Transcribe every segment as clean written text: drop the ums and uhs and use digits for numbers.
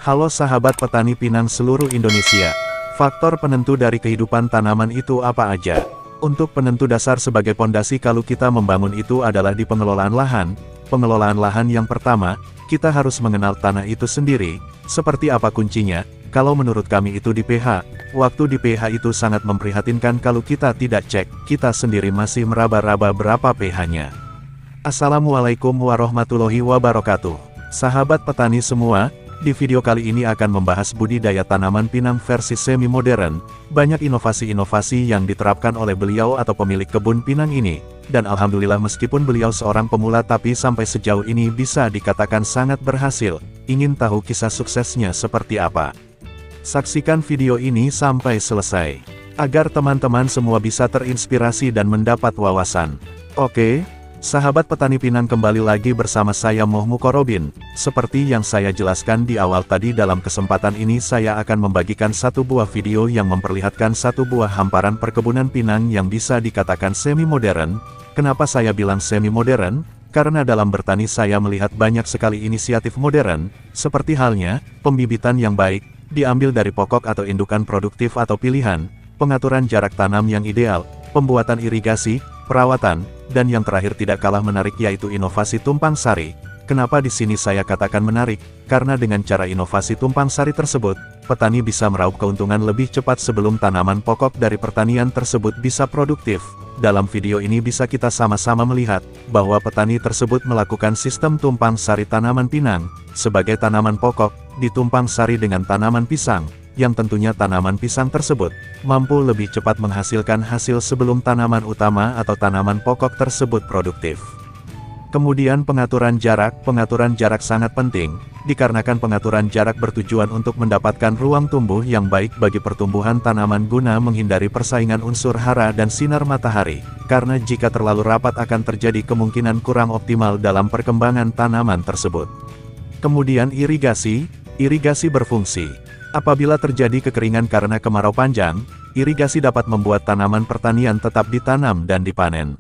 Halo sahabat petani pinang seluruh Indonesia. Faktor penentu dari kehidupan tanaman itu apa aja? Untuk penentu dasar sebagai pondasi kalau kita membangun itu adalah di pengelolaan lahan. Pengelolaan lahan yang pertama, kita harus mengenal tanah itu sendiri. Seperti apa kuncinya? Kalau menurut kami itu di pH. Waktu di pH itu sangat memprihatinkan kalau kita tidak cek, kita sendiri masih meraba-raba berapa pH-nya. Assalamualaikum warahmatullahi wabarakatuh. Sahabat petani semua, di video kali ini akan membahas budidaya tanaman pinang versi semi-modern. Banyak inovasi-inovasi yang diterapkan oleh beliau atau pemilik kebun pinang ini. Dan alhamdulillah meskipun beliau seorang pemula tapi sampai sejauh ini bisa dikatakan sangat berhasil. Ingin tahu kisah suksesnya seperti apa? Saksikan video ini sampai selesai, agar teman-teman semua bisa terinspirasi dan mendapat wawasan. Oke? Sahabat petani pinang, kembali lagi bersama saya Moh Mukorobin. Seperti yang saya jelaskan di awal tadi, dalam kesempatan ini saya akan membagikan satu buah video yang memperlihatkan satu buah hamparan perkebunan pinang yang bisa dikatakan semi-modern. Kenapa saya bilang semi-modern? Karena dalam bertani saya melihat banyak sekali inisiatif modern, seperti halnya, pembibitan yang baik, diambil dari pokok atau indukan produktif atau pilihan, pengaturan jarak tanam yang ideal, pembuatan irigasi, perawatan, dan yang terakhir tidak kalah menarik yaitu inovasi tumpang sari. Kenapa di sini saya katakan menarik? Karena dengan cara inovasi tumpang sari tersebut, petani bisa meraup keuntungan lebih cepat sebelum tanaman pokok dari pertanian tersebut bisa produktif. Dalam video ini bisa kita sama-sama melihat bahwa petani tersebut melakukan sistem tumpang sari tanaman pinang sebagai tanaman pokok ditumpang sari dengan tanaman pisang, yang tentunya tanaman pisang tersebut mampu lebih cepat menghasilkan hasil sebelum tanaman utama atau tanaman pokok tersebut produktif. Kemudian pengaturan jarak sangat penting, dikarenakan pengaturan jarak bertujuan untuk mendapatkan ruang tumbuh yang baik bagi pertumbuhan tanaman guna menghindari persaingan unsur hara dan sinar matahari, karena jika terlalu rapat akan terjadi kemungkinan kurang optimal dalam perkembangan tanaman tersebut. Kemudian irigasi berfungsi. Apabila terjadi kekeringan karena kemarau panjang, irigasi dapat membuat tanaman pertanian tetap ditanam dan dipanen.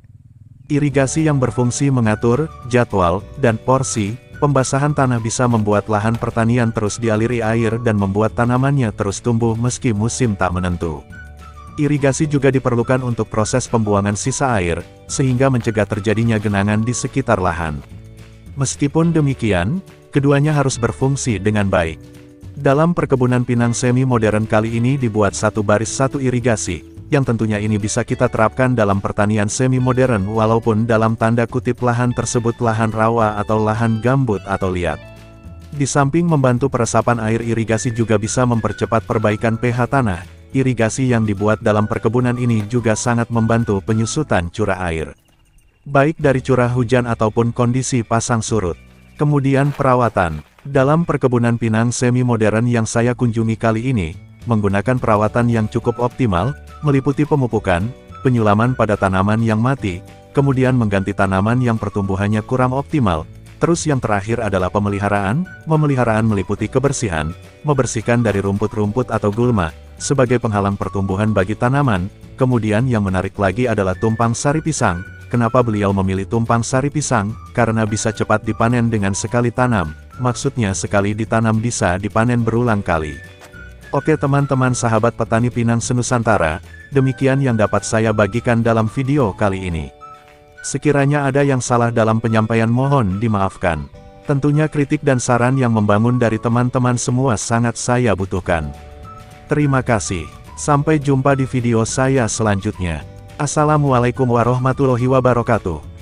Irigasi yang berfungsi mengatur jadwal dan porsi pembasahan tanah bisa membuat lahan pertanian terus dialiri air dan membuat tanamannya terus tumbuh meski musim tak menentu. Irigasi juga diperlukan untuk proses pembuangan sisa air, sehingga mencegah terjadinya genangan di sekitar lahan. Meskipun demikian, keduanya harus berfungsi dengan baik. Dalam perkebunan pinang semi-modern kali ini dibuat satu baris satu irigasi, yang tentunya ini bisa kita terapkan dalam pertanian semi-modern walaupun dalam tanda kutip lahan tersebut lahan rawa atau lahan gambut atau liat. Di samping membantu peresapan air, irigasi juga bisa mempercepat perbaikan pH tanah. Irigasi yang dibuat dalam perkebunan ini juga sangat membantu penyusutan curah air, baik dari curah hujan ataupun kondisi pasang surut. Kemudian perawatan. Dalam perkebunan pinang semi-modern yang saya kunjungi kali ini, menggunakan perawatan yang cukup optimal, meliputi pemupukan, penyulaman pada tanaman yang mati, kemudian mengganti tanaman yang pertumbuhannya kurang optimal. Terus yang terakhir adalah pemeliharaan. Pemeliharaan meliputi kebersihan, membersihkan dari rumput-rumput atau gulma, sebagai penghalang pertumbuhan bagi tanaman. Kemudian yang menarik lagi adalah tumpang sari pisang. Kenapa beliau memilih tumpang sari pisang? Karena bisa cepat dipanen dengan sekali tanam. Maksudnya sekali ditanam bisa dipanen berulang kali. Oke teman-teman sahabat petani pinang senusantara, demikian yang dapat saya bagikan dalam video kali ini. Sekiranya ada yang salah dalam penyampaian mohon dimaafkan. Tentunya kritik dan saran yang membangun dari teman-teman semua sangat saya butuhkan. Terima kasih. Sampai jumpa di video saya selanjutnya. Assalamualaikum warahmatullahi wabarakatuh.